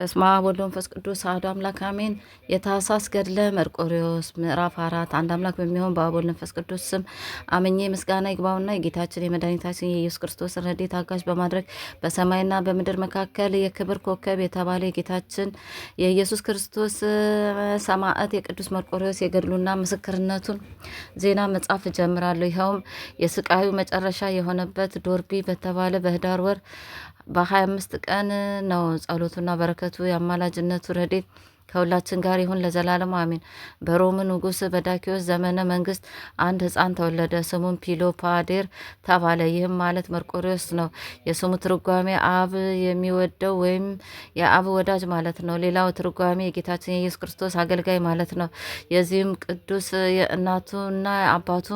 በስመ አብ ወወልድ ወመንፈስ ቅዱስ አሐዱ አምላክ አሜን። የታኅሣሥ ገድለ መርቆሬዎስ ምዕራፍ 4 አንድ አምላክ በሚሆን በአብ ወልድ መንፈስ ቅዱስ ስም አምኜ ምስጋና ይግባውና የጌታችን የመድኃኒታችን የኢየሱስ ክርስቶስ ረድኤት አጋዥ በማድረግ በሰማይና በምድር መካከል የክብር ኮከብ የተባለ የጌታችን የኢየሱስ ክርስቶስ ሰማዕት የቅዱስ መርቆሬዎስ የገድሉና ምስክርነቱን ዜና መጻፍ እጀምራለሁ። ይኸውም የስቃዩ መጨረሻ የሆነበት ዶርቢ በተባለ በኅዳር ወር በ25 ቀን ነው። ጸሎቱና በረከቱ የአማላጅነቱ ረድኤት ከሁላችን ጋር ይሁን ለዘላለም አሜን። በሮም ንጉሥ በዳኪዎስ ዘመነ መንግስት አንድ ሕፃን ተወለደ። ስሙም ፒሎፓዴር ተባለ። ይህም ማለት መርቆሬዎስ ነው። የስሙ ትርጓሜ አብ የሚወደው ወይም የአብ ወዳጅ ማለት ነው። ሌላው ትርጓሜ የጌታችን የኢየሱስ ክርስቶስ አገልጋይ ማለት ነው። የዚህም ቅዱስ የእናቱና አባቱ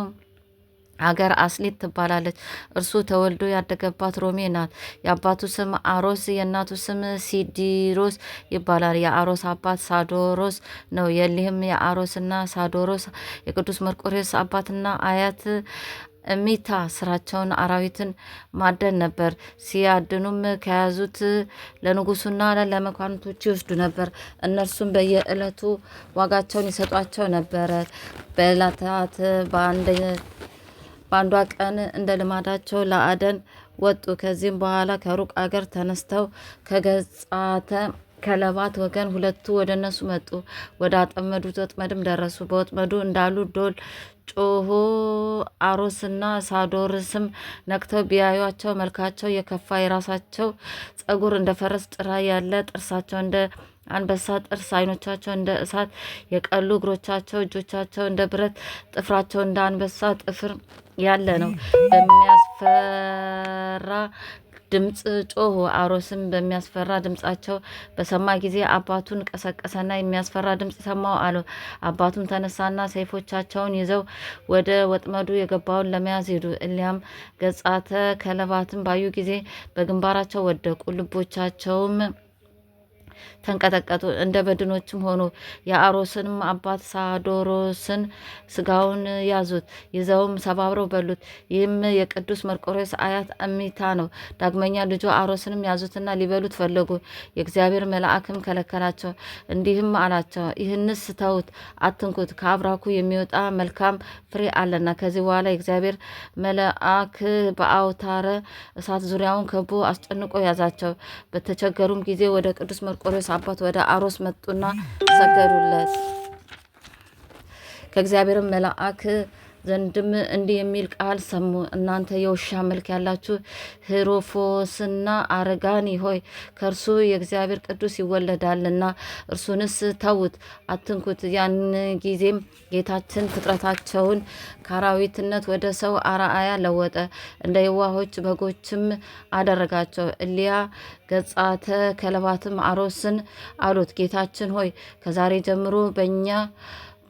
ሀገር አስሊት ትባላለች። እርሱ ተወልዶ ያደገባት ሮሜ ናት። የአባቱ ስም አሮስ የእናቱ ስም ሲዲሮስ ይባላል። የአሮስ አባት ሳዶሮስ ነው። የሊህም የአሮስና ሳዶሮስ የቅዱስ መርቆሬዎስ አባትና አያት እሚታ ስራቸውን አራዊትን ማደን ነበር። ሲያድኑም ከያዙት ለንጉሱና ለመኳንቶቹ ይወስዱ ነበር። እነርሱም በየዕለቱ ዋጋቸውን ይሰጧቸው ነበረ። በዕለታት በአንዷ ቀን እንደ ልማዳቸው ለአደን ወጡ። ከዚህም በኋላ ከሩቅ አገር ተነስተው ከገጻተ ከለባት ወገን ሁለቱ ወደ እነሱ መጡ። ወደ አጠመዱት ወጥመድም ደረሱ። በወጥመዱ እንዳሉ ዶል ጮሆ አሮስና ሳዶርስም ነቅተው ቢያዩቸው መልካቸው የከፋ፣ የራሳቸው ጸጉር እንደ ፈረስ ጭራ ያለ፣ ጥርሳቸው እንደ አንበሳ ጥርስ፣ ዓይኖቻቸው እንደ እሳት የቀሉ፣ እግሮቻቸው እጆቻቸው እንደ ብረት፣ ጥፍራቸው እንደ አንበሳ ጥፍር ያለ ነው። በሚያስፈራ ድምፅ ጮሁ። አሮስም በሚያስፈራ ድምፃቸው በሰማ ጊዜ አባቱን ቀሰቀሰና የሚያስፈራ ድምፅ ሰማው አለው። አባቱም ተነሳና ሰይፎቻቸውን ይዘው ወደ ወጥመዱ የገባውን ለመያዝ ሄዱ። እሊያም ገጻተ ከለባትን ባዩ ጊዜ በግንባራቸው ወደቁ። ልቦቻቸውም ተንቀጠቀጡ፣ እንደ በድኖችም ሆኑ። የአሮስንም አባት ሳዶሮስን ስጋውን ያዙት፣ ይዘውም ሰባብረው በሉት። ይህም የቅዱስ መርቆሬዎስ አያት እሚታ ነው። ዳግመኛ ልጁ አሮስንም ያዙትና ሊበሉት ፈለጉ። የእግዚአብሔር መልአክም ከለከላቸው፣ እንዲህም አላቸው፣ ይህንስ ተዉት፣ አትንኩት፣ ከአብራኩ የሚወጣ መልካም ፍሬ አለና። ከዚህ በኋላ የእግዚአብሔር መልአክ በአውታረ እሳት ዙሪያውን ከቦ አስጨንቆ ያዛቸው። በተቸገሩም ጊዜ ወደ ቅዱስ መርቆሬዎስ አባት ወደ አሮስ መጡና ሰገዱለት። ከእግዚአብሔርም መልአክ ዘንድም እንዲህ የሚል ቃል ሰሙ። እናንተ የውሻ መልክ ያላችሁ ህሮፎስና አረጋኒ ሆይ ከእርሱ የእግዚአብሔር ቅዱስ ይወለዳልና እርሱንስ ተዉት፣ አትንኩት። ያን ጊዜም ጌታችን ፍጥረታቸውን ከአራዊትነት ወደ ሰው አርአያ ለወጠ፣ እንደ የዋሆች በጎችም አደረጋቸው። እሊያ ገጻተ ከለባትም አሮስን አሉት፣ ጌታችን ሆይ ከዛሬ ጀምሮ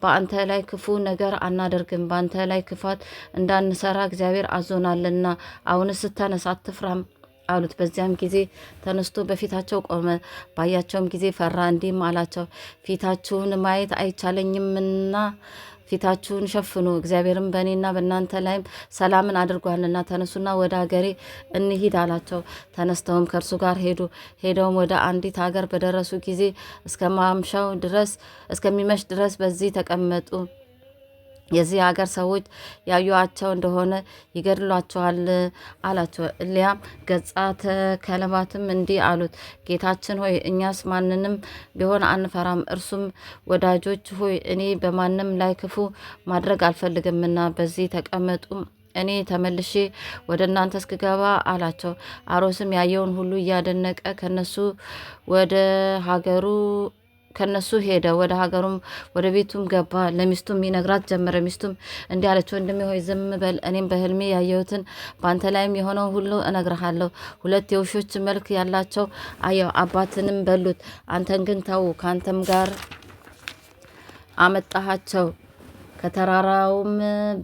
በአንተ ላይ ክፉ ነገር አናደርግም፣ በአንተ ላይ ክፋት እንዳንሰራ እግዚአብሔር አዞናልና፣ አሁንስ ተነስ፣ አትፍራም አሉት። በዚያም ጊዜ ተነስቶ በፊታቸው ቆመ። ባያቸውም ጊዜ ፈራ፣ እንዲህም አላቸው፣ ፊታችሁን ማየት አይቻለኝምና ፊታችሁን ሸፍኑ፣ እግዚአብሔርም በእኔና በእናንተ ላይም ሰላምን አድርጓልና ተነሱና ወደ ሀገሬ እንሂድ አላቸው። ተነስተውም ከእርሱ ጋር ሄዱ። ሄደውም ወደ አንዲት ሀገር በደረሱ ጊዜ እስከሚመሽ ድረስ በዚህ ተቀመጡ። የዚህ ሀገር ሰዎች ያዩአቸው እንደሆነ ይገድሏቸዋል አላቸው። እሊያም ገጻተ ከለባትም እንዲህ አሉት፣ ጌታችን ሆይ እኛስ ማንንም ቢሆን አንፈራም። እርሱም ወዳጆች ሆይ እኔ በማንም ላይ ክፉ ማድረግ አልፈልግምና በዚህ ተቀመጡ፣ እኔ ተመልሼ ወደ እናንተ እስክገባ አላቸው። አሮስም ያየውን ሁሉ እያደነቀ ከነሱ ሄደ። ወደ ሀገሩም ወደ ቤቱም ገባ። ለሚስቱም ይነግራት ጀመረ። ሚስቱም እንዲህ አለች፣ ወንድሜ ሆይ ዝም በል፣ እኔም በህልሜ ያየሁትን በአንተ ላይም የሆነው ሁሉ እነግርሃለሁ። ሁለት የውሾች መልክ ያላቸው አየሁ፣ አባትንም በሉት፣ አንተን ግን ተዉ፣ ከአንተም ጋር አመጣሃቸው፣ ከተራራውም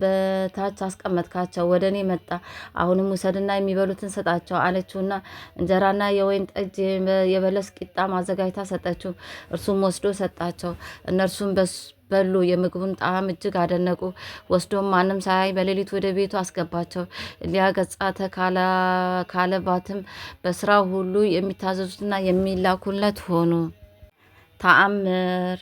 በታች አስቀመጥካቸው። ወደ እኔ መጣ፣ አሁንም ውሰድና የሚበሉትን ሰጣቸው አለችውና እንጀራና የወይን ጠጅ የበለስ ቂጣ ማዘጋጅታ ሰጠችው። እርሱም ወስዶ ሰጣቸው። እነርሱም በሉ። የምግቡን ጣዕም እጅግ አደነቁ። ወስዶም ማንም ሳያይ በሌሊት ወደ ቤቱ አስገባቸው። እሊያ ገጻተ ካለባትም በስራው ሁሉ የሚታዘዙትና የሚላኩለት ሆኑ። ተአምር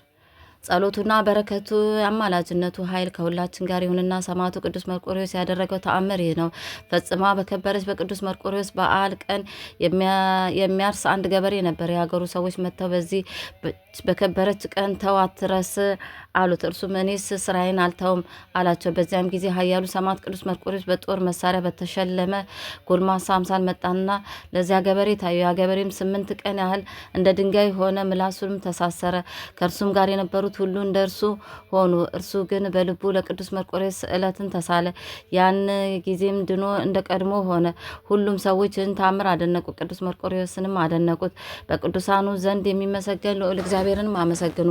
ጸሎቱና በረከቱ አማላጅነቱ ኃይል ከሁላችን ጋር ይሁንና ሰማዕቱ ቅዱስ መርቆሬዎስ ያደረገው ተአምር ይህ ነው። ፈጽማ በከበረች በቅዱስ መርቆሬዎስ በዓል ቀን የሚያርስ አንድ ገበሬ ነበር። የሀገሩ ሰዎች መጥተው በዚህ በከበረች ቀን ተው አትረስ አሉት። እርሱም እኔስ ስራዬን አልተውም አላቸው። በዚያም ጊዜ ኃያሉ ሰማዕት ቅዱስ መርቆሬዎስ በጦር መሳሪያ በተሸለመ ጎልማሳ አምሳል መጣና ለዚያ ገበሬ ታየው። ያ ገበሬም 8 ቀን ያህል እንደ ድንጋይ ሆነ፣ ምላሱም ተሳሰረ። ከእርሱም ጋር የነበሩት ሁሉ እንደ እርሱ ሆኑ። እርሱ ግን በልቡ ለቅዱስ መርቆሬዎስ ስዕለትን ተሳለ። ያን ጊዜም ድኖ እንደ ቀድሞ ሆነ። ሁሉም ሰዎች ይህን ታምር አደነቁ፣ ቅዱስ መርቆሬዎስንም አደነቁት። በቅዱሳኑ ዘንድ የሚመሰገን ልዑል እግዚአብሔርንም አመሰግኑ።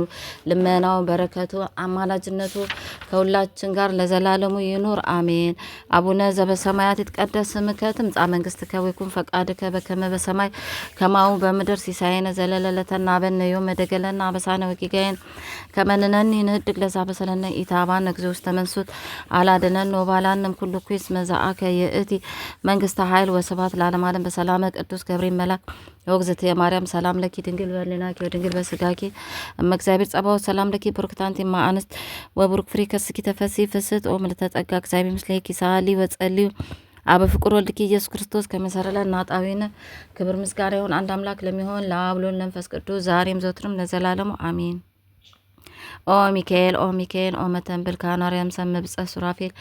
ልመናው በረከቱ አማላጅነቱ ከሁላችን ጋር ለዘላለሙ ይኑር አሜን። አቡነ ዘበሰማያት ይትቀደስ ስምከ ትምጻእ መንግስትከ ወይኩን ፈቃድከ በከመ በሰማይ ከማሁ በምድር ሲሳየነ ዘለለዕለትነ ሀበነ ዮም ወኅድግ ለነ አበሳነ ወጌጋየነ ከመ ንሕነኒ ንኅድግ ለዘአበሰለነ ኢታብአነ እግዚኦ ውስተ መንሱት አላድኅነነ ወባልሐነ እምኩሉ ኩይስ መዛአከ ይእቲ መንግስተ ኃይል ወስብሐት ለዓለመ ዓለም። በሰላመ ቅዱስ ገብርኤል መልአክ ወእግዝእትየ ማርያም ሰላም ለኪ ድንግል በሕሊናኪ ወድንግል በሥጋኪ እመ እግዚአብሔር ጸባኦት ሰላም ለኪ ቡርክት አንቲ እም አንስት ወቡሩክ ፍሬ ከርስኪ ተፈሥሒ ፍስሕት ኦ ምልዕተ ጸጋ እግዚአብሔር ምስሌኪ ሰአሊ ወጸልዩ አብ ፍቁር ወልድኪ ኢየሱስ ክርስቶስ ከመሰረለ ናጣዊነ ክብር ምስጋና ይሁን አንድ አምላክ ለሚሆን ለአብ ለወልድ ለመንፈስ ቅዱስ ዛሬም ዘወትርም ለዘላለሙ አሜን። ኦ ሚካኤል ኦ ሚካኤል ኦ መተንብል ካናርያም ሰምብፀ ሱራፌል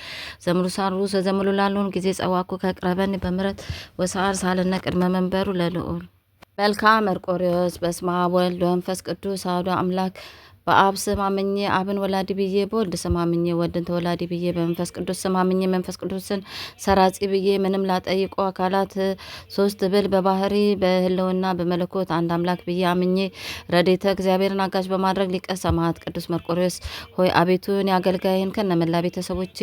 ዘምሉ ሳሩ ዘዘምሉ ላሉን ጊዜ ጸዋኩ ከቅረበን በምረት ወሰዓር ሳልነ ቅድመ መንበሩ ለልዑል መልካ መርቆሬዎስ በስመ አብ ወወልድ ወመንፈስ ቅዱስ አሐዱ አምላክ በአብ ስም አምኜ አብን ወላዲ ብዬ በወልድ ስም አምኜ ወልድን ተወላዲ ብዬ በመንፈስ ቅዱስ ስም አምኜ መንፈስ ቅዱስን ሰራጺ ብዬ ምንም ላጠይቆ አካላት ሶስት ብል በባህሪ በህልውና በመለኮት አንድ አምላክ ብዬ አምኜ ረድኤተ እግዚአብሔርን አጋዥ በማድረግ ሊቀ ሰማዕት ቅዱስ መርቆሬዎስ ሆይ አቤቱን የአገልጋይን ከነመላ ቤተሰቦቼ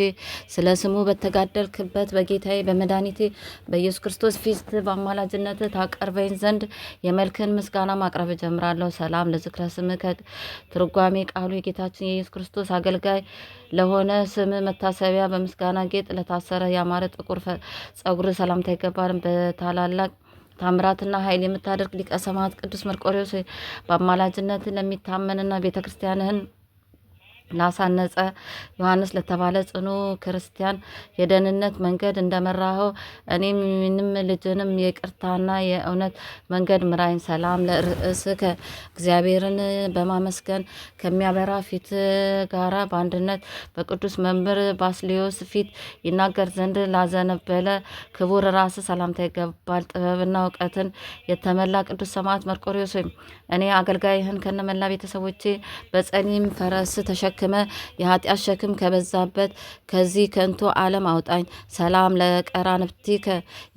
ስለ ስሙ በተጋደልክበት በጌታዬ በመድኃኒቴ በኢየሱስ ክርስቶስ ፊት በአማላጅነት ታቀርበኝ ዘንድ የመልክን ምስጋና ማቅረብ ጀምራለሁ። ሰላም ለዝክረ ስምከ ትርጓሜ ቃሉ የጌታችን የኢየሱስ ክርስቶስ አገልጋይ ለሆነ ስም መታሰቢያ በምስጋና ጌጥ ለታሰረ ያማረ ጥቁር ጸጉር ሰላምታ ይገባል። በታላላቅ ታምራትና ኃይል የምታደርግ ሊቀ ሰማዕት ቅዱስ መርቆሬዎስ በአማላጅነት ለሚታመንና ቤተ ክርስቲያንህን ላሳነጸ ዮሐንስ ለተባለ ጽኑ ክርስቲያን የደህንነት መንገድ እንደመራኸው እኔም ምንም ልጅንም የቅርታና የእውነት መንገድ ምራኝ። ሰላም ለርእስከ እግዚአብሔርን በማመስገን ከሚያበራ ፊት ጋራ በአንድነት በቅዱስ መምህር ባስልዮስ ፊት ይናገር ዘንድ ላዘነበለ ክቡር ራስ ሰላምታ ይገባል። ጥበብና እውቀትን የተመላ ቅዱስ ሰማዕት መርቆሬዎስ ወይም እኔ አገልጋይህን ከነመላ ቤተሰቦቼ በጸሊም ፈረስ ተሸክመ የኃጢአት ሸክም ከበዛበት ከዚህ ከንቱ ዓለም አውጣኝ። ሰላም ለቀራንብቲከ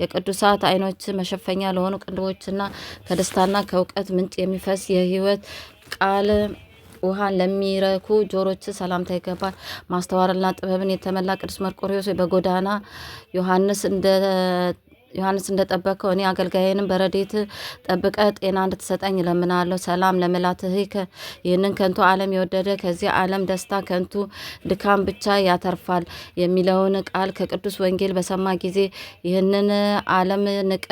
የቅዱሳት ዓይኖች መሸፈኛ ለሆኑ ቅንድቦችና ከደስታና ከእውቀት ምንጭ የሚፈስ የሕይወት ቃል ውሃን ለሚረኩ ጆሮች ሰላምታ ይገባል። ማስተዋልና ጥበብን የተመላ ቅዱስ መርቆሬዎስ በጎዳና ዮሐንስ እንደጠበቀው እኔ አገልጋይንም በረድኤት ጠብቀ ጤና እንድትሰጠኝ እለምናለሁ። ሰላም ለመላትህከ ይህንን ከንቱ ዓለም የወደደ ከዚህ ዓለም ደስታ ከንቱ ድካም ብቻ ያተርፋል የሚለውን ቃል ከቅዱስ ወንጌል በሰማ ጊዜ ይህንን ዓለም ንቀ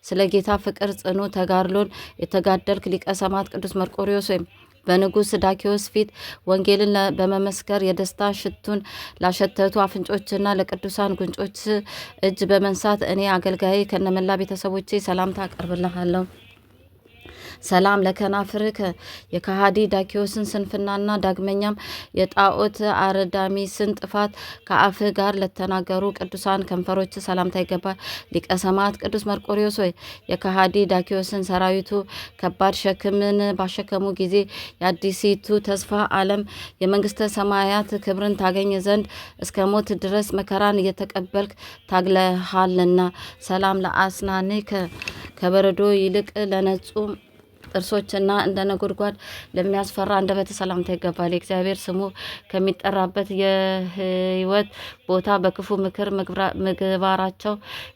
ስለ ጌታ ፍቅር ጽኑ ተጋድሎን የተጋደልክ ሊቀ ሰማዕት ቅዱስ መርቆሬዎስ ወይም በንጉሥ ዳኪዎስ ፊት ወንጌልን በመመስከር የደስታ ሽቱን ላሸተቱ አፍንጮችና ለቅዱሳን ጉንጮች እጅ በመንሳት እኔ አገልጋይ ከነመላ ቤተሰቦቼ ሰላምታ አቀርብልሃለሁ። ሰላም ለከናፍርከ የከሃዲ ዳኪዎስን ስንፍናና ዳግመኛም የጣዖት አርዳሚስን ጥፋት ከአፍህ ጋር ለተናገሩ ቅዱሳን ከንፈሮች ሰላምታ ይገባል። ሊቀ ሰማዕት ቅዱስ መርቆሬዎስ ሆይ የከሃዲ ዳኪዎስን ሰራዊቱ ከባድ ሸክምን ባሸከሙ ጊዜ የአዲሲቱ ተስፋ ዓለም የመንግስተ ሰማያት ክብርን ታገኝ ዘንድ እስከ ሞት ድረስ መከራን እየተቀበልክ ታግለሃልና። ሰላም ለአስናንከ ከበረዶ ይልቅ ለነጹ ጥርሶችና እንደ ነጎድጓድ ለሚያስፈራ አንደበት ሰላምታ ይገባል። የእግዚአብሔር ስሙ ከሚጠራበት የሕይወት ቦታ በክፉ ምክር ምግባራቸው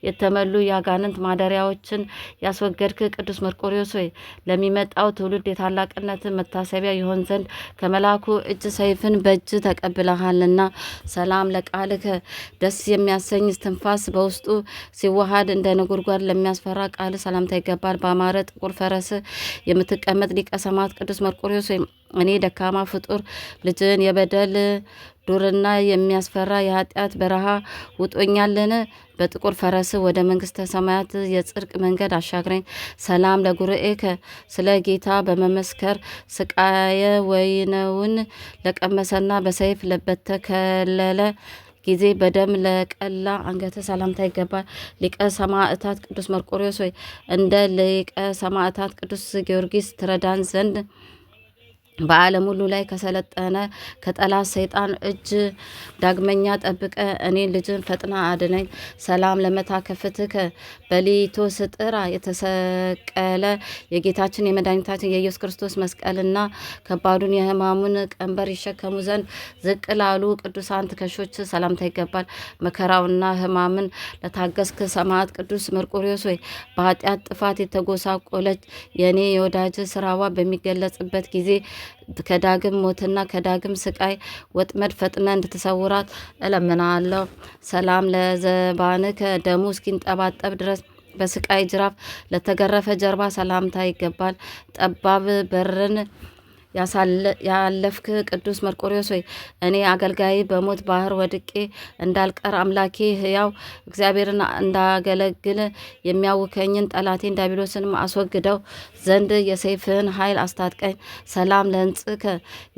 የተመሉ የአጋንንት ማደሪያዎችን ያስወገድክ ቅዱስ መርቆሬዎስ ሆይ ለሚመጣው ትውልድ የታላቅነት መታሰቢያ ይሆን ዘንድ ከመልአኩ እጅ ሰይፍን በእጅ ተቀብለሃልና ሰላም ለቃልከ ደስ የሚያሰኝ ትንፋስ በውስጡ ሲዋሃድ እንደ ነጎድጓድ ለሚያስፈራ ቃል ሰላምታ ይገባል። በአማረ ጥቁር ፈረስ የምትቀመጥ ሊቀ ሰማዕት ቅዱስ መርቆሬዎስ ወይም እኔ ደካማ ፍጡር ልጅን የበደል ዱርና የሚያስፈራ የኃጢአት በረሃ ውጦኛልን? በጥቁር ፈረስ ወደ መንግስተ ሰማያት የጽድቅ መንገድ አሻግረኝ። ሰላም ለጉርኤከ ስለ ጌታ በመመስከር ስቃየ ወይነውን ለቀመሰና በሰይፍ በተከለለ ጊዜ በደም ለቀላ አንገተ ሰላምታ ይገባል። ሊቀ ሰማዕታት ቅዱስ መርቆሬዎስ ሆይ እንደ ሊቀ ሰማዕታት ቅዱስ ጊዮርጊስ ትረዳን ዘንድ በዓለም ሁሉ ላይ ከሰለጠነ ከጠላት ሰይጣን እጅ ዳግመኛ ጠብቀ እኔን ልጅን ፈጥና አድነኝ። ሰላም ለመታከፍትከ በሊቶ ስጥራ የተሰቀለ የጌታችን የመድኃኒታችን የኢየሱስ ክርስቶስ መስቀልና ከባዱን የሕማሙን ቀንበር ይሸከሙ ዘንድ ዝቅ ላሉ ቅዱሳን ትከሾች ሰላምታ ይገባል። መከራውና ሕማምን ለታገስክ ሰማዕት ቅዱስ መርቆሬዎስ ሆይ በኃጢአት ጥፋት የተጎሳቆለች የእኔ የወዳጅ ስራዋ በሚገለጽበት ጊዜ ከዳግም ሞትና ከዳግም ስቃይ ወጥመድ ፈጥነ እንድትሰውራት እለምናለሁ። ሰላም ለዘባንከ ደሙ እስኪንጠባጠብ ድረስ በስቃይ ጅራፍ ለተገረፈ ጀርባ ሰላምታ ይገባል። ጠባብ በርን ያለፍክ ቅዱስ መርቆሬዎስ ሆይ እኔ አገልጋይ በሞት ባህር ወድቄ እንዳልቀር አምላኬ ሕያው እግዚአብሔርን እንዳገለግል የሚያውከኝን ጠላቴን ዲያብሎስንም አስወግደው ዘንድ የሰይፍህን ኃይል አስታጥቀኝ። ሰላም ለሕንጽከ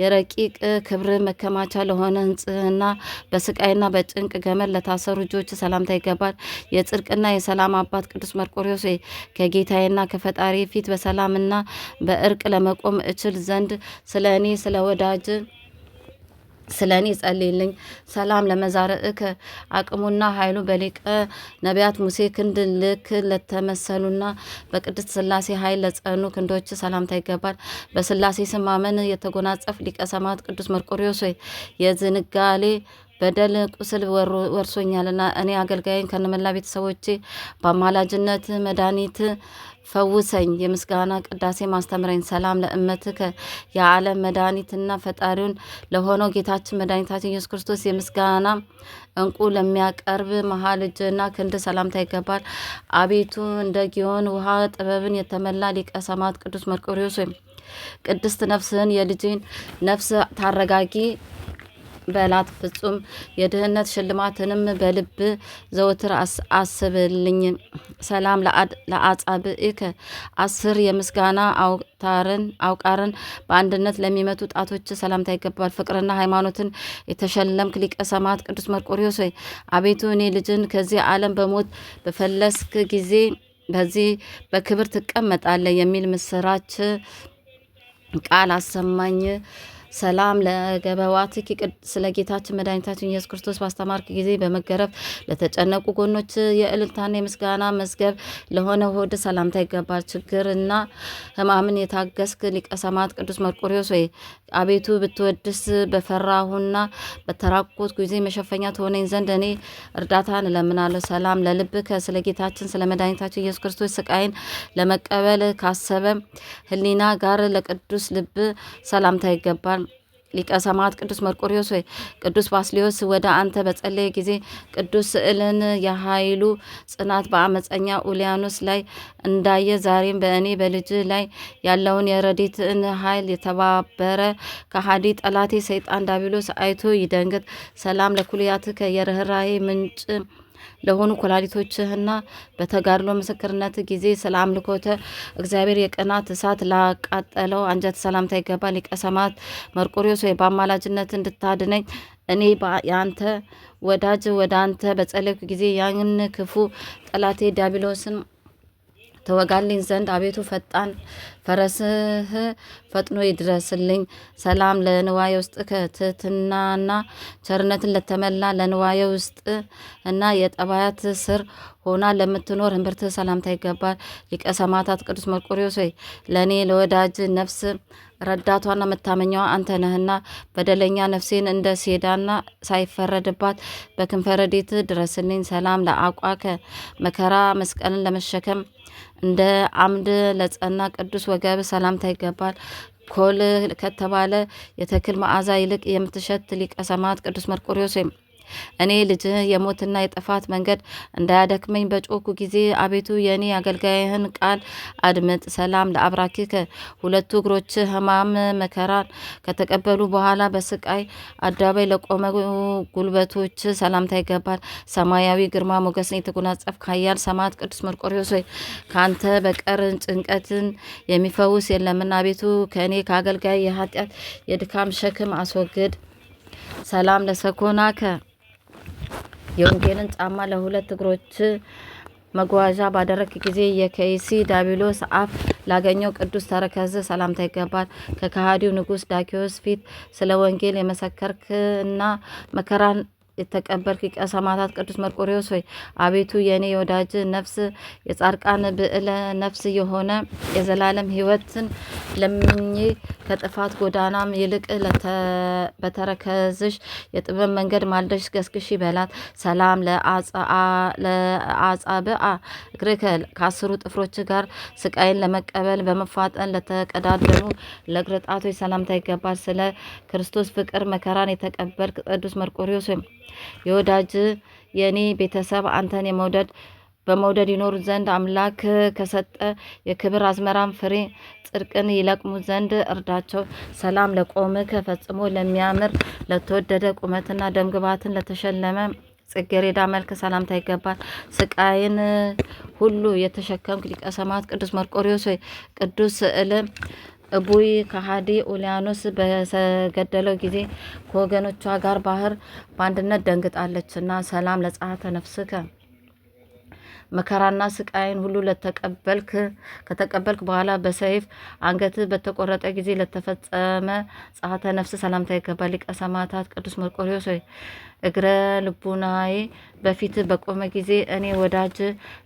የረቂቅ ክብር መከማቻ ለሆነ ሕንጽህና በስቃይና በጭንቅ ገመድ ለታሰሩ እጆች ሰላምታ ይገባል። የጽድቅና የሰላም አባት ቅዱስ መርቆሬዎስ ሆይ ከጌታዬና ከፈጣሪ ፊት በሰላምና በእርቅ ለመቆም እችል ዘንድ ስለ እኔ ጸልይልኝ። ሰላም ለመዛርዕከ አቅሙና ኃይሉ በሊቀ ነቢያት ሙሴ ክንድ ልክ ለተመሰሉና በቅድስት ሥላሴ ኃይል ለጸኑ ክንዶች ሰላምታ ይገባል። በሥላሴ ስም ማመን የተጎናጸፍ ሊቀ ሰማዕት ቅዱስ መርቆሬዎስ ሆይ የዝንጋሌ በደል ቁስል ወርሶኛልና እኔ አገልጋይን ከነመላ ቤተሰቦቼ በአማላጅነት መድኃኒት ፈውሰኝ። የምስጋና ቅዳሴ ማስተምረኝ። ሰላም ለእመትከ የዓለም መድኃኒትና ፈጣሪውን ለሆነው ጌታችን መድኃኒታችን ኢየሱስ ክርስቶስ የምስጋና እንቁ ለሚያቀርብ መሀል እጅና ክንድ ሰላምታ ይገባል። አቤቱ እንደ ጊዮን ውሃ ጥበብን የተመላ ሊቀ ሰማዕት ቅዱስ መርቆሬዎስ ወይም ቅድስት ነፍስህን የልጅን ነፍስ ታረጋጊ በላት። ፍጹም የድህነት ሽልማትንም በልብ ዘወትር አስብልኝ። ሰላም ለአጻብዕከ 10 የምስጋና አውቃርን በአንድነት ለሚመቱ ጣቶች ሰላምታ ይገባል። ፍቅርና ሃይማኖትን የተሸለምክ ሊቀ ሰማዕት ቅዱስ መርቆሬዎስ ሆይ አቤቱ እኔ ልጅን ከዚህ ዓለም በሞት በፈለስክ ጊዜ በዚህ በክብር ትቀመጣለህ የሚል ምስራች ቃል አሰማኝ። ሰላም ለገበዋትኪ ስለ ጌታችን መድኃኒታችን ኢየሱስ ክርስቶስ ባስተማርክ ጊዜ በመገረፍ ለተጨነቁ ጎኖች የእልልታና የምስጋና መዝገብ ለሆነ ሆድ ሰላምታ ይገባል። ችግርና ሕማምን የታገስክ ሊቀ ሰማዕት ቅዱስ መርቆሬዎስ ሆይ አቤቱ ብትወድስ በፈራሁና በተራቆት ጊዜ መሸፈኛ ትሆነኝ ዘንድ እኔ እርዳታን እለምናለሁ። ሰላም ለልብከ ስለ ጌታችን ስለ መድኃኒታችን ኢየሱስ ክርስቶስ ስቃይን ለመቀበል ካሰበ ሕሊና ጋር ለቅዱስ ልብ ሰላምታ ይገባል። ሊቀ ሰማዕት ቅዱስ መርቆሬዎስ ሆይ ቅዱስ ባስልዮስ ወደ አንተ በጸለየ ጊዜ ቅዱስ ስዕልን የኃይሉ ጽናት በአመፀኛ ኡሊያኖስ ላይ እንዳየ ዛሬም በእኔ በልጅ ላይ ያለውን የረድኤትን ኃይል የተባበረ ከሃዲ ጠላቴ ሰይጣን ዲያብሎስ አይቶ ይደንግጥ። ሰላም ለኩልያትከ የርኅራኄ ምንጭ ለሆኑ ኮላሊቶችህና በተጋድሎ ምስክርነት ጊዜ ስለ አምልኮተ እግዚአብሔር የቅናት እሳት ላቃጠለው አንጀት ሰላምታ ይገባል። ሊቀ ሰማዕት መርቆሬዎስ ወይ በአማላጅነት እንድታድነኝ እኔ የአንተ ወዳጅ ወደ አንተ በጸለይኩ ጊዜ ያን ክፉ ጠላቴ ዲያብሎስን ተወጋልኝ ዘንድ አቤቱ ፈጣን ፈረስህ ፈጥኖ ይድረስልኝ። ሰላም ለንዋየ ውስጥ ከትህትናና ቸርነትን ለተመላ ለንዋየ ውስጥ እና የጠባያት ስር ሆና ለምትኖር እምብርት ሰላምታ ይገባል። ሊቀ ሰማዕታት ቅዱስ መርቆሬዎስ ሆይ ለእኔ ለወዳጅ ነፍስ ረዳቷና መታመኛዋ አንተ ነህና በደለኛ ነፍሴን እንደ ሴዳና ሳይፈረድባት በክንፈ ረድኤት ድረስልኝ። ሰላም ለአቋከ መከራ መስቀልን ለመሸከም እንደ አምድ ለጸና ቅዱስ ወገብ ሰላምታ ይገባል። ኮል ከተባለ የተክል መዓዛ ይልቅ የምትሸት ሊቀ ሰማዕት ቅዱስ መርቆሬዎስ ወይም እኔ ልጅህ የሞትና የጥፋት መንገድ እንዳያደክመኝ በጮኩ ጊዜ አቤቱ የእኔ አገልጋይህን ቃል አድምጥ። ሰላም ለአብራኪከ ሁለቱ እግሮች ሕማም መከራን ከተቀበሉ በኋላ በስቃይ አደባባይ ለቆመ ጉልበቶች ሰላምታ ይገባል። ሰማያዊ ግርማ ሞገስን የተጎናጸፍ ኃያል ሰማዕት ቅዱስ መርቆሬዎስ ሆይ ከአንተ በቀር ጭንቀትን የሚፈውስ የለምና አቤቱ ከእኔ ከአገልጋይ የኃጢአት የድካም ሸክም አስወግድ። ሰላም ለሰኮናከ የወንጌልን ጫማ ለሁለት እግሮች መጓዣ ባደረክ ጊዜ የከይሲ ዳቢሎስ አፍ ላገኘው ቅዱስ ተረከዝ ሰላምታ ይገባል። ከከሃዲው ንጉሥ ዳኪዎስ ፊት ስለ ወንጌል የመሰከርክ እና መከራን የተቀበልክ ሊቀ ሰማዕታት ቅዱስ መርቆሬዎስ ሆይ አቤቱ የእኔ የወዳጅ ነፍስ የጻድቃን ብዕለ ነፍስ የሆነ የዘላለም ሕይወትን ለምኜ ከጥፋት ጎዳናም ይልቅ በተረከዝሽ የጥበብ መንገድ ማልደሽ ገስግሽ ይበላት። ሰላም ለአጻብአ እግርከ ከአስሩ ጥፍሮች ጋር ስቃይን ለመቀበል በመፋጠን ለተቀዳደሙ ለእግር ጣቶች ሰላምታ ይገባል። ስለ ክርስቶስ ፍቅር መከራን የተቀበልክ ቅዱስ መርቆሬዎስ ወይም የወዳጅ የእኔ ቤተሰብ አንተን በመውደድ ይኖሩ ዘንድ አምላክ ከሰጠ የክብር አዝመራን ፍሬ ጽድቅን ይለቅሙ ዘንድ እርዳቸው። ሰላም ለቆምከ ፈጽሞ ለሚያምር ለተወደደ ቁመትና ደምግባትን ለተሸለመ ጽጌረዳ መልክ ሰላምታ ይገባል። ስቃይን ሁሉ የተሸከምክ ሊቀ ሰማዕት ቅዱስ መርቆሬዎስ ሆይ ቅዱስ ስዕል እቡይ ከሃዲ ኡልያኖስ በተገደለው ጊዜ ከወገኖቿ ጋር ባህር በአንድነት ደንግጣለችና ሰላም ለጸአተ ነፍስከ መከራና ስቃይን ሁሉ ከተቀበልክ በኋላ በሰይፍ አንገት በተቆረጠ ጊዜ ለተፈጸመ ጸአተ ነፍስ ሰላምታ ይገባል። ሊቀ ሰማዕታት ቅዱስ መርቆሬዎስ ሆይ እግረ ልቡናዬ በፊት በቆመ ጊዜ እኔ ወዳጅ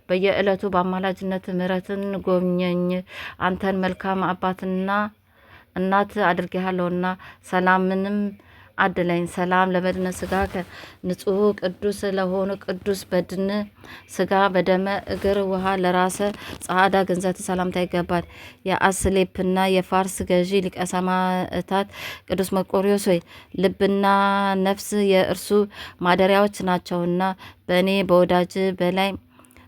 በየዕለቱ በአማላጅነት ምሕረትን ጎብኘኝ። አንተን መልካም አባትና እናት አድርጌሃለሁና ሰላምንም አድለኝ። ሰላም ለበድነ ስጋ ንጹሕ ቅዱስ ለሆኑ ቅዱስ በድን ስጋ በደመ እግር ውሃ ለራሰ ጸዓዳ ገንዘት ሰላምታ ይገባል። የአስሌፕና የፋርስ ገዢ ሊቀ ሰማዕታት ቅዱስ መርቆሬዎስ ሆይ ልብና ነፍስ የእርሱ ማደሪያዎች ናቸውና በእኔ በወዳጅ በላይ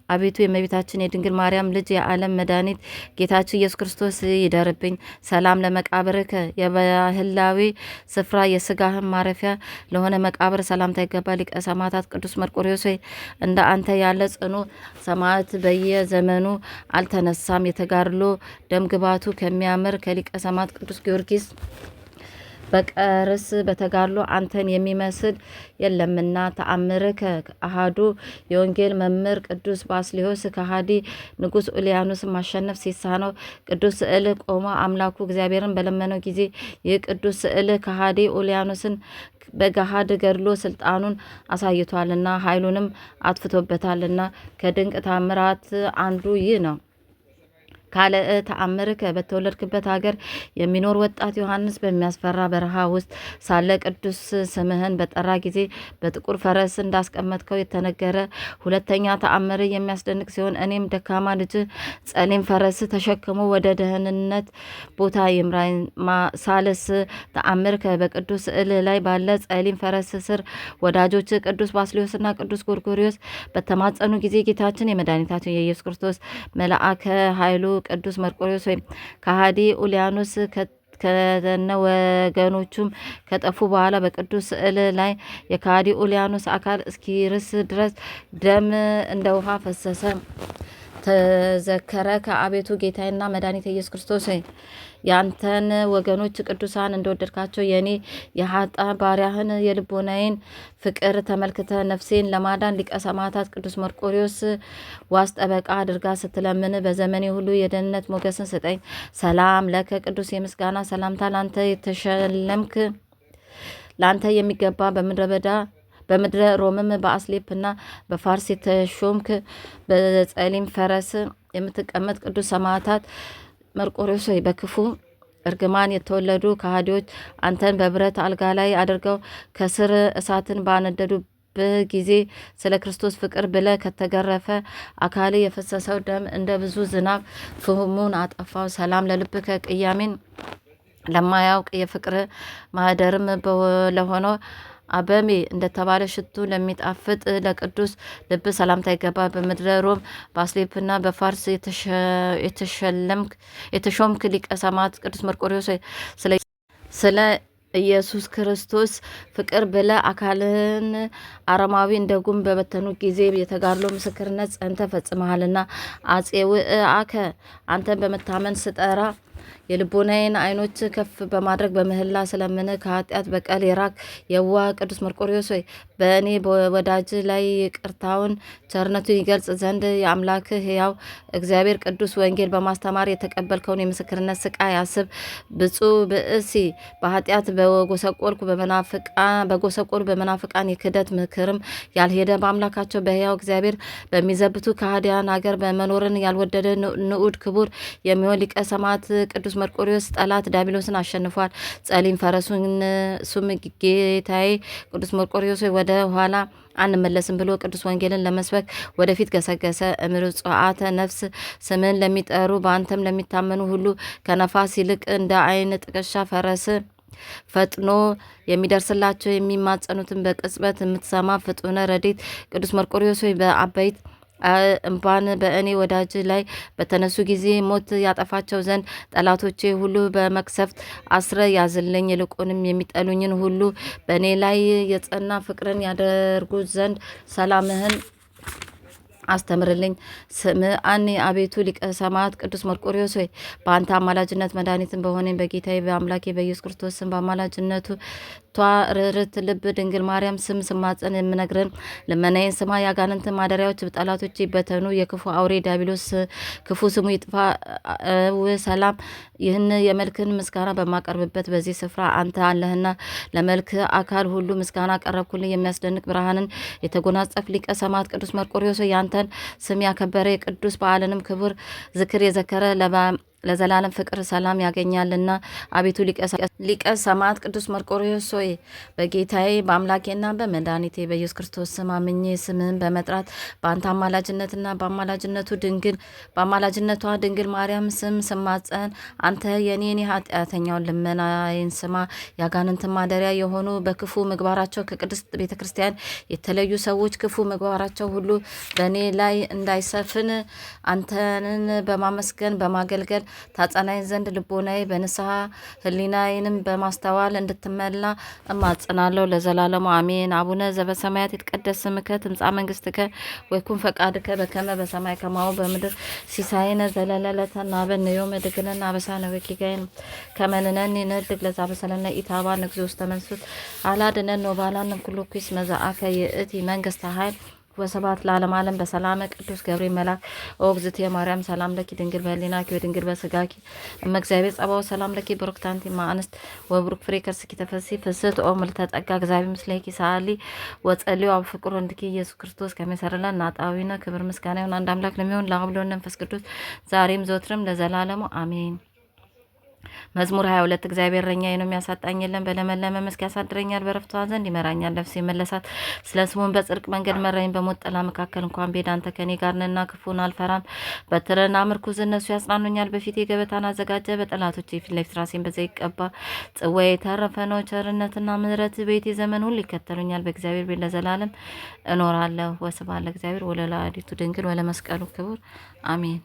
አቤቱ የእመቤታችን የድንግል ማርያም ልጅ የዓለም መድኃኒት ጌታችን ኢየሱስ ክርስቶስ ይደርብኝ። ሰላም ለመቃብርከ የባህላዊ ስፍራ የስጋህን ማረፊያ ለሆነ መቃብር ሰላምታ ይገባል። ሊቀ ሰማዕታት ቅዱስ መርቆሬዎስ ሆይ እንደ አንተ ያለ ጽኑ ሰማዕት በየዘመኑ አልተነሳም። የተጋድሎ ደምግባቱ ከሚያምር ከሊቀ ሰማዕት ቅዱስ ጊዮርጊስ በቀርስ በተጋድሎ አንተን የሚመስል የለምና። ተአምርከ አሃዱ የወንጌል መምህር ቅዱስ ባስልዮስ ከሃዲ ንጉሥ ኡልያኖስ ማሸነፍ ሲሳነው ቅዱስ ስዕል ቆሞ አምላኩ እግዚአብሔርን በለመነው ጊዜ ይህ ቅዱስ ስዕል ከሃዲ ኡልያኖስን በገሃድ ገድሎ ስልጣኑን አሳይቷልና ኃይሉንም አጥፍቶበታልና። ከድንቅ ታምራት አንዱ ይህ ነው። ካለ ተአምርከ በተወለድክበት ሀገር የሚኖር ወጣት ዮሐንስ በሚያስፈራ በረሃ ውስጥ ሳለ ቅዱስ ስምህን በጠራ ጊዜ በጥቁር ፈረስ እንዳስቀመጥከው የተነገረ ሁለተኛ ተአምር የሚያስደንቅ ሲሆን እኔም ደካማ ልጅ ጸሊም ፈረስ ተሸክሞ ወደ ደህንነት ቦታ ይምራኝ። ሳልስ ተአምርከ በቅዱስ ስዕል ላይ ባለ ጸሊም ፈረስ ስር ወዳጆች ቅዱስ ባስልዮስና ቅዱስ ጎርጎርዮስ በተማጸኑ ጊዜ ጌታችን የመድኃኒታችን የኢየሱስ ክርስቶስ መልአከ ኃይሉ ቅዱስ መርቆሬዎስ ወይም ከሃዲ ኡልያኖስ ከነ ወገኖቹም ከጠፉ በኋላ በቅዱስ ስዕል ላይ የከሃዲ ኡልያኖስ አካል እስኪርስ ድረስ ደም እንደ ውሃ ፈሰሰ። ተዘከረ ከአቤቱ ጌታዬና መድኃኒቴ ኢየሱስ ክርስቶስ ያንተን ወገኖች ቅዱሳን እንደወደድካቸው የኔ የሀጣ ባሪያህን የልቦናዬን ፍቅር ተመልክተ ነፍሴን ለማዳን ሊቀ ሰማዕታት ቅዱስ መርቆሪዎስ ዋስ ጠበቃ አድርጋ ስትለምን በዘመኔ ሁሉ የደህንነት ሞገስን ስጠኝ። ሰላም ለከ ቅዱስ የምስጋና ሰላምታ ላንተ የተሸለምክ ላንተ የሚገባ በምድረ ሮምም በአስሌፕና በፋርስ የተሾምክ በጸሊም ፈረስ የምትቀመጥ ቅዱስ ሰማዕታት መርቆሬዎስ ሆይ በክፉ እርግማን የተወለዱ ከሃዲዎች አንተን በብረት አልጋ ላይ አድርገው ከስር እሳትን ባነደዱብህ ጊዜ ስለ ክርስቶስ ፍቅር ብለ ከተገረፈ አካል የፈሰሰው ደም እንደ ብዙ ዝናብ ፍህሙን አጠፋው። ሰላም ለልብከ ቅያሜን ለማያውቅ የፍቅር ማህደርም ለሆነው አበሜ እንደተባለ ሽቱ ለሚጣፍጥ ለቅዱስ ልብ ሰላምታ ይገባ። በምድረ ሮም በአስሌፕና በፋርስ የተሾምክ ሊቀ ሰማዕት ቅዱስ መርቆሬዎስ ስለ ኢየሱስ ክርስቶስ ፍቅር ብለ አካልን አረማዊ እንደ ጉም በበተኑ ጊዜ የተጋድሎ ምስክርነት ጸንተ ፈጽመሃልና አጼ ውእአከ አንተን በመታመን ስጠራ የልቦናዬን አይኖች ከፍ በማድረግ በምህላ ስለምን ከኃጢአት በቀል የራክ የዋ ቅዱስ መርቆሬዎስ ሆይ በእኔ በወዳጅ ላይ ቅርታውን ቸርነቱን ይገልጽ ዘንድ የአምላክ ሕያው እግዚአብሔር ቅዱስ ወንጌል በማስተማር የተቀበልከውን የምስክርነት ስቃይ አስብ። ብፁዕ ብእሲ በኃጢአት በጎሰቆሉ በመናፍቃን የክደት ምክርም ያልሄደ በአምላካቸው በሕያው እግዚአብሔር በሚዘብቱ ከሃዲያን ሀገር በመኖርን ያልወደደ ንዑድ ክቡር የሚሆን ሊቀ ሰማዕት ቅዱስ መርቆሬዎስ ጠላት ዲያብሎስን አሸንፏል። ጸሊም ፈረሱን ሱም ጌታዬ ቅዱስ መርቆሬዎስ ወደ ኋላ አንመለስም ብሎ ቅዱስ ወንጌልን ለመስበክ ወደፊት ገሰገሰ። እምርጽአተ ነፍስ ስምን ለሚጠሩ በአንተም ለሚታመኑ ሁሉ ከነፋስ ይልቅ እንደ አይን ጥቅሻ ፈረስ ፈጥኖ የሚደርስላቸው የሚማጸኑትን በቅጽበት የምትሰማ ፍጡነ ረድኤት ቅዱስ መርቆሬዎስ በአበይት እንባን በእኔ ወዳጅ ላይ በተነሱ ጊዜ ሞት ያጠፋቸው ዘንድ ጠላቶቼ ሁሉ በመቅሰፍት አስረ ያዝልኝ። ይልቁንም የሚጠሉኝን ሁሉ በእኔ ላይ የጸና ፍቅርን ያደርጉ ዘንድ ሰላምህን አስተምርልኝ። ስምዐኒ አቤቱ ሊቀ ሰማዕት ቅዱስ መርቆሬዎስ ሆይ በአንተ አማላጅነት መድኃኒትን በሆነኝ በጌታዬ በአምላኬ በኢየሱስ ክርስቶስ ስም በአማላጅነቱ ርርት ልብ ድንግል ማርያም ስም ስማጸን የምነግርን ልመናዬን ስማ። ያጋንንት ማደሪያዎች ጠላቶች ይበተኑ፣ የክፉ አውሬ ዲያብሎስ ክፉ ስሙ ይጥፋ። ሰላም ይህን የመልክን ምስጋና በማቀርብበት በዚህ ስፍራ አንተ አለህና ለመልክ አካል ሁሉ ምስጋና ቀረብኩልኝ። የሚያስደንቅ ብርሃንን የተጎናጸፍ ሊቀ ሰማዕት ቅዱስ መርቆሬዎስ ያንተን ስም ያከበረ የቅዱስ በዓልንም ክቡር ዝክር የዘከረ ለዘላለም ፍቅር ሰላም ያገኛልና። አቤቱ ሊቀ ሰማዕት ቅዱስ መርቆሬዎስ ሆይ በጌታዬ በአምላኬና በመድኃኒቴ በኢየሱስ ክርስቶስ ስም አምኜ ስምህን በመጥራት በአንተ አማላጅነትና በአማላጅነቷ ድንግል ማርያም ስም ስማጸን አንተ የኔን ኃጢአተኛውን ልመናዬን ስማ። ያጋንንትን ማደሪያ የሆኑ በክፉ ምግባራቸው ከቅድስት ቤተ ክርስቲያን የተለዩ ሰዎች ክፉ ምግባራቸው ሁሉ በእኔ ላይ እንዳይሰፍን አንተንን በማመስገን በማገልገል ታጸናኝ ዘንድ ልቦናዬ በንስሐ ህሊናዬንም በማስተዋል እንድትመላ እማጽናለሁ ለዘላለሙ አሜን። አቡነ ዘበሰማያት ይትቀደስ ስምከ ትምጻእ መንግስትከ ወይኩን ፈቃድከ በከመ በሰማይ ከማሁ በምድር ሲሳይነ ዘለለዕለትነ ሀበነ ዮም ወኅድግ ለነ አበሳነ ወጌጋየነ ከመ ንሕነኒ ንኅድግ ለዘአበሰለነ ኢታብአ ንግዚኦ ውስተ መንሱት አላድኅነነ ወባልሐነ እምኩሉ ኩይስ መዛአከ ይእቲ መንግስተ ኃይል ወስብሐት ለዓለመ ዓለም። በሰላመ ቅዱስ ገብርኤል መልአክ ኦ እግዝእትየ ማርያም ሰላም ለኪ ድንግል በህሊናኪ ወድንግል በስጋኪ እመ እግዚአብሔር ጸባኦት ሰላም ለኪ ብሩክት አንቲ እም አንስት ወብሩክ ፍሬ ከርስኪ ተፈሥሒ ፍስሕት ኦ ምልዕተ ጸጋ እግዚአብሔር ምስሌኪ ሰአሊ ወጸልዩ አብ ፍቁር ወልድኪ ኢየሱስ ክርስቶስ ከመ ይሠረይ ለነ ኃጣውኢነ ክብር ምስጋና ይሁን አንድ አምላክ ለሚሆን ለአብ ለወልድ ለመንፈስ ቅዱስ ዛሬም ዘወትርም ለዘላለሙ አሜን። መዝሙር 22 እግዚአብሔር እረኛዬ ነው የሚያሳጣኝ የለም። በለመለመ መስክ ያሳድረኛል፣ በዕረፍቱ ዘንድ ይመራኛል። ነፍሴ መለሳት፣ ስለ ስሙም በጽድቅ መንገድ መራኝ። በሞት ጥላ መካከል እንኳን ብሄድ አንተ ከኔ ጋር ነህና ክፉን አልፈራም። በትርና ምርኩዝ እነሱ ያጽናኑኛል። በፊቴ ገበታን አዘጋጀ፣ በጠላቶቼ ፊት ለፊት ራሴን በዘይት ቀባ። ጽዋዬ የተረፈ ነው፣ ቸርነትና ምሕረት ቤቴ ዘመን ሁሉ ይከተሉኛል። በእግዚአብሔር ቤት ለዘላለም እኖራለሁ። ወስብሐት ለእግዚአብሔር ወለወላዲቱ ድንግል ወለመስቀሉ ክቡር አሜን።